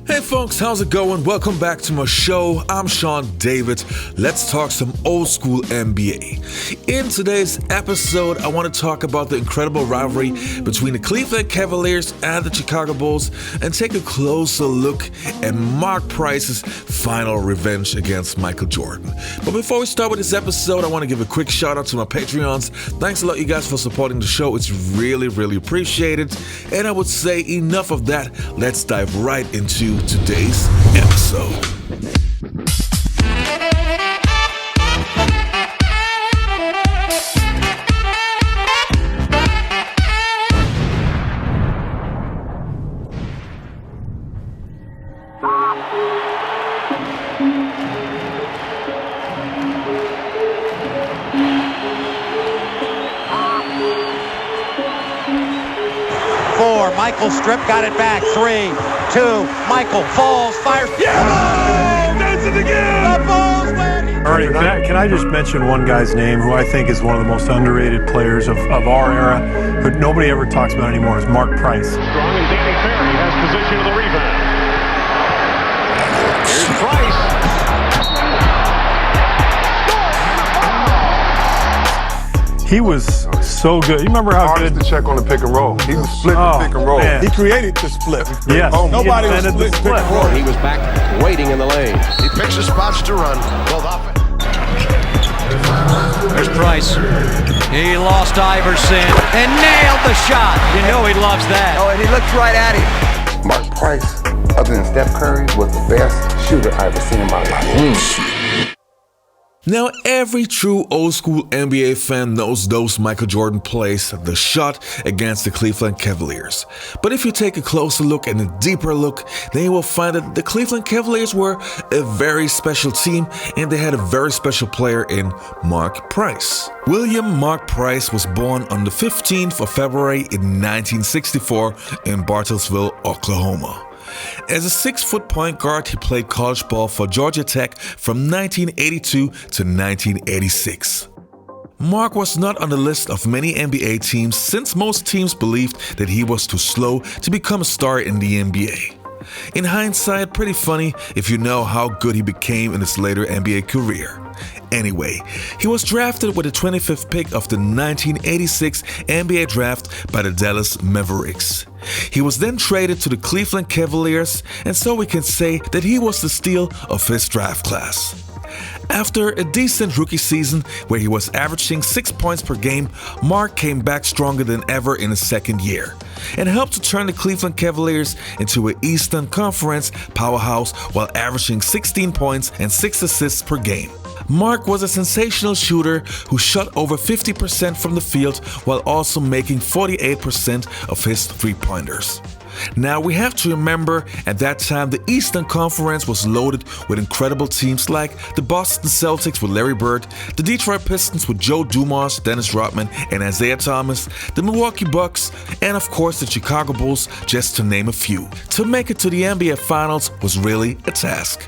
Hey folks, how's it going? Welcome back to my show. I'm Sean David. Let's talk some old school NBA. In today's episode, I want to talk about the incredible rivalry between the Cleveland Cavaliers and the Chicago Bulls and take a closer look at Mark Price's final revenge against Michael Jordan. But before we start with this episode, I want to give a quick shout out to my Patreons. Thanks a lot, you guys, for supporting the show. It's really appreciated. And I would say enough of that. Let's dive right into today's episode. Michael Strip got it back. 3, 2, Michael falls, fires. Yeah! Does it again! The Bulls win! Ernie, can I just mention one guy's name who I think is one of the most underrated players of our era, who nobody ever talks about anymore, is Mark Price. Strong, and Danny Ferry has position of the rebound. Here's Price. He was so good. You remember how hardest good to check on the pick and roll. He was split the pick and roll. Man. He created the split. Yes. Nobody was split the pick and roll. He was back waiting in the lane. He picks his spots to run. Both off it. There's Price. He lost Iverson and nailed the shot. You know he loves that. Oh, and he looked right at him. Mark Price, other than Steph Curry, was the best shooter I've ever seen in my life. Now, every true old school NBA fan knows those Michael Jordan plays, the shot against the Cleveland Cavaliers. But if you take a closer look and a deeper look, then you will find that the Cleveland Cavaliers were a very special team and they had a very special player in Mark Price. William Mark Price was born on the 15th of February in 1964 in Bartlesville, Oklahoma. As a 6-foot point guard, he played college ball for Georgia Tech from 1982 to 1986. Mark was not on the list of many NBA teams since most teams believed that he was too slow to become a star in the NBA. In hindsight, pretty funny if you know how good he became in his later NBA career. Anyway, he was drafted with the 25th pick of the 1986 NBA draft by the Dallas Mavericks. He was then traded to the Cleveland Cavaliers, and so we can say that he was the steal of his draft class. After a decent rookie season where he was averaging 6 points per game, Mark came back stronger than ever in his second year and helped to turn the Cleveland Cavaliers into an Eastern Conference powerhouse while averaging 16 points and 6 assists per game. Mark was a sensational shooter who shot over 50% from the field while also making 48% of his three-pointers. Now, we have to remember at that time the Eastern Conference was loaded with incredible teams like the Boston Celtics with Larry Bird, the Detroit Pistons with Joe Dumars, Dennis Rodman, and Isaiah Thomas, the Milwaukee Bucks, and of course the Chicago Bulls, just to name a few. To make it to the NBA Finals was really a task.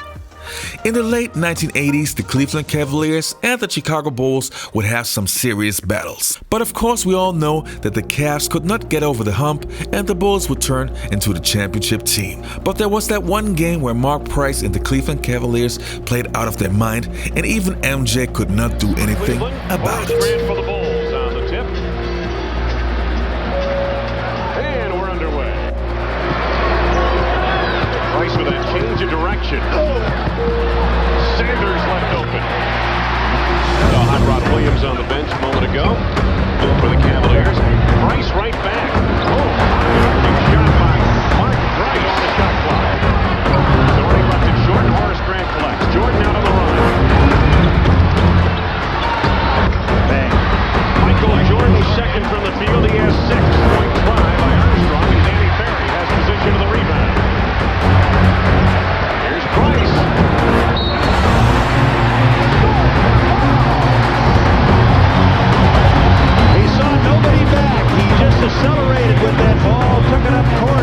In the late 1980s, the Cleveland Cavaliers and the Chicago Bulls would have some serious battles. But of course, we all know that the Cavs could not get over the hump and the Bulls would turn into the championship team. But there was that one game where Mark Price and the Cleveland Cavaliers played out of their mind, and even MJ could not do anything about it. For the Bulls on the tip. And we're underway. Price with a change of direction. Sanders left open. Hot Rod Williams on the bench a moment ago for the Cavaliers. Price right back. Shot by Mark Price on the shot clock. Zordy left it short. Horace Grant collects. Jordan out on the run. Bang. Michael Jordan second from the field. He has 6. Point try by Armstrong, and Danny Ferry has position of the rebound. Here's Price. He saw nobody back. He just accelerated with that ball, took it up court.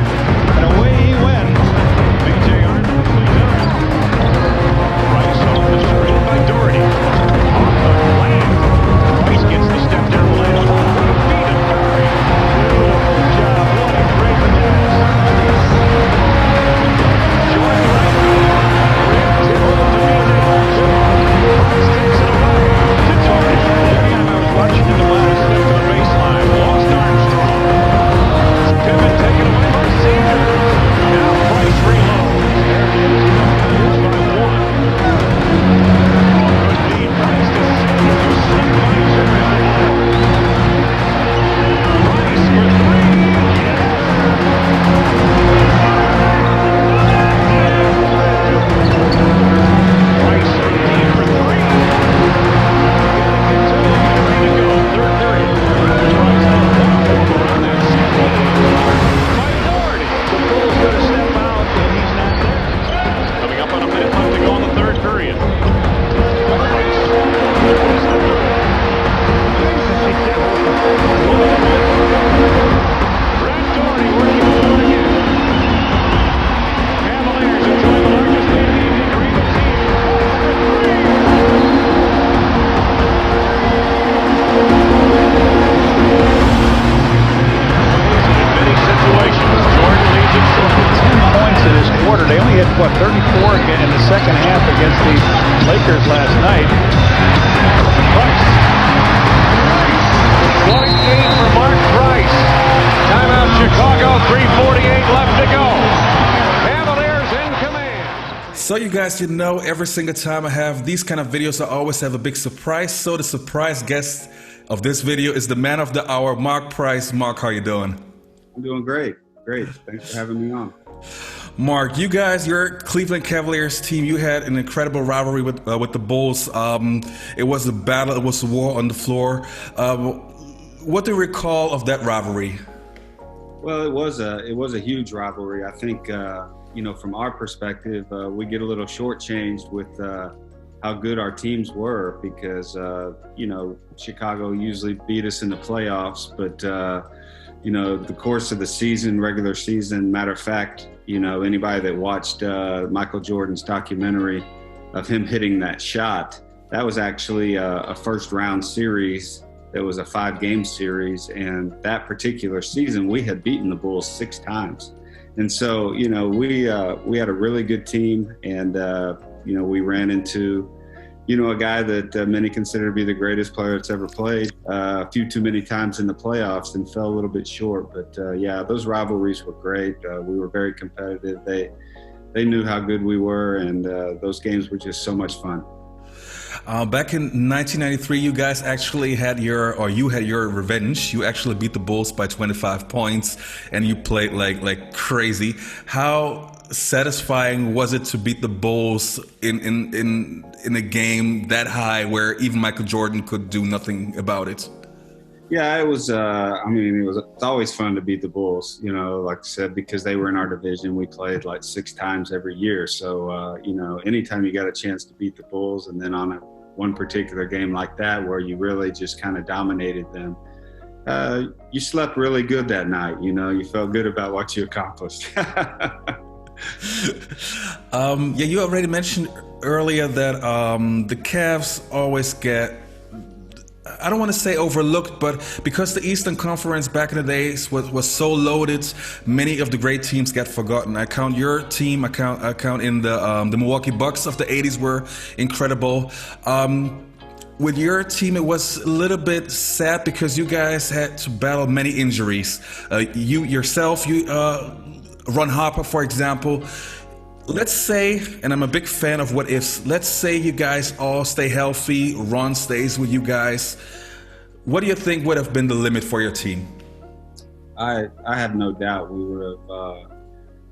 what, 34 again in the second half against the Lakers last night. Price. 28 for Mark Price. Timeout Chicago, 3:48 left to go. Cavaliers in command. So you guys, you know, every single time I have these kind of videos, I always have a big surprise. So the surprise guest of this video is the man of the hour, Mark Price. Mark, how you doing? I'm doing great. Great. Thanks for having me on. Mark, you guys, your Cleveland Cavaliers team, you had an incredible rivalry with the Bulls. It was a battle. It was a war on the floor. What do you recall of that rivalry? Well, it was a huge rivalry. I think, you know, from our perspective, we get a little shortchanged with how good our teams were because, you know, Chicago usually beat us in the playoffs. But, you know, the course of the season, regular season, matter of fact, you know, anybody that watched Michael Jordan's documentary of him hitting that shot, that was actually a first round series. That was a 5-game series. And that particular season, we had beaten the Bulls 6 times. And so, you know, we had a really good team. And, you know, we ran into, you know, a guy that many consider to be the greatest player that's ever played a few too many times in the playoffs and fell a little bit short. But, yeah, those rivalries were great. We were very competitive. They knew how good we were, and those games were just so much fun. Back in 1993, you guys actually had your revenge. You actually beat the Bulls by 25 points, and you played like crazy. How satisfying was it to beat the Bulls in a game that high where even Michael Jordan could do nothing about it? Yeah, it was. I mean, it's always fun to beat the Bulls. You know, like I said, because they were in our division, we played like 6 times every year. So, you know, anytime you got a chance to beat the Bulls, and then on one particular game like that where you really just kind of dominated them, you slept really good that night. You know, you felt good about what you accomplished. Yeah, you already mentioned earlier that the Cavs always get, I don't want to say overlooked, but because the Eastern Conference back in the days was so loaded, many of the great teams get forgotten. I count your team, I count in the Milwaukee Bucks of the 80s were incredible. With your team, it was a little bit sad because you guys had to battle many injuries. You yourself, Ron Harper, for example. Let's say, and I'm a big fan of what ifs, let's say you guys all stay healthy, Ron stays with you guys. What do you think would have been the limit for your team? I have no doubt we would have,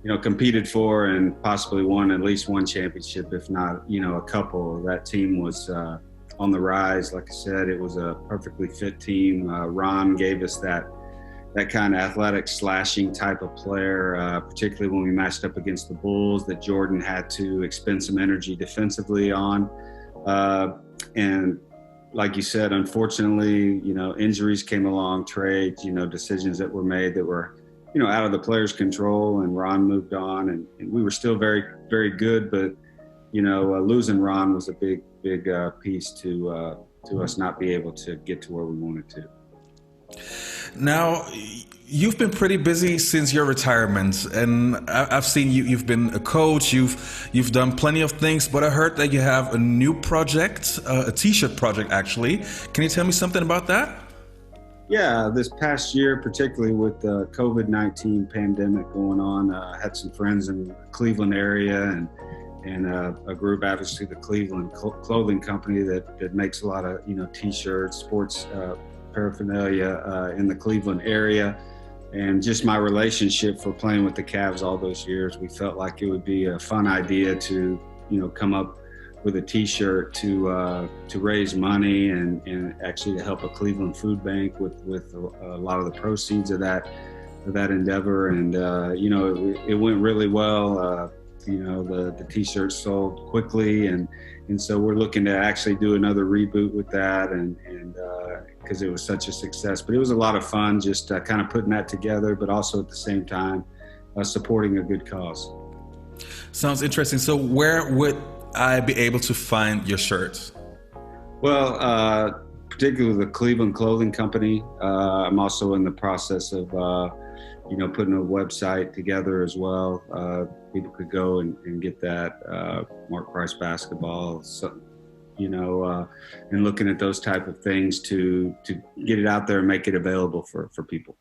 you know, competed for and possibly won at least one championship, if not, you know, a couple. That team was on the rise. Like I said, it was a perfectly fit team. Ron gave us that kind of athletic slashing type of player, particularly when we matched up against the Bulls, that Jordan had to expend some energy defensively on. And like you said, unfortunately, you know, injuries came along, trades, you know, decisions that were made that were, you know, out of the player's control, and Ron moved on, and we were still very, very good. But, you know, losing Ron was a big piece to us not be able to get to where we wanted to. Now, you've been pretty busy since your retirement, and I've seen you've been a coach, you've done plenty of things, but I heard that you have a new project, a t-shirt project actually. Can you tell me something about that? Yeah, this past year, particularly with the COVID-19 pandemic going on, I had some friends in the Cleveland area and a group, obviously the Cleveland Clothing Company that makes a lot of, you know, t-shirts, sports paraphernalia in the Cleveland area. And just my relationship for playing with the Cavs all those years, we felt like it would be a fun idea to, you know, come up with a t-shirt to raise money and actually to help a Cleveland food bank with a lot of the proceeds of that endeavor. And you know, it went really well. You know, the t-shirts sold quickly, and so we're looking to actually do another reboot with that, and because it was such a success. But it was a lot of fun just kind of putting that together, but also at the same time supporting a good cause. Sounds interesting. So where would I be able to find your shirts? Well, particularly the Cleveland Clothing Company. I'm also in the process of putting a website together as well. People could go and get that, Mark Price Basketball. So, and looking at those type of things to get it out there and make it available for people.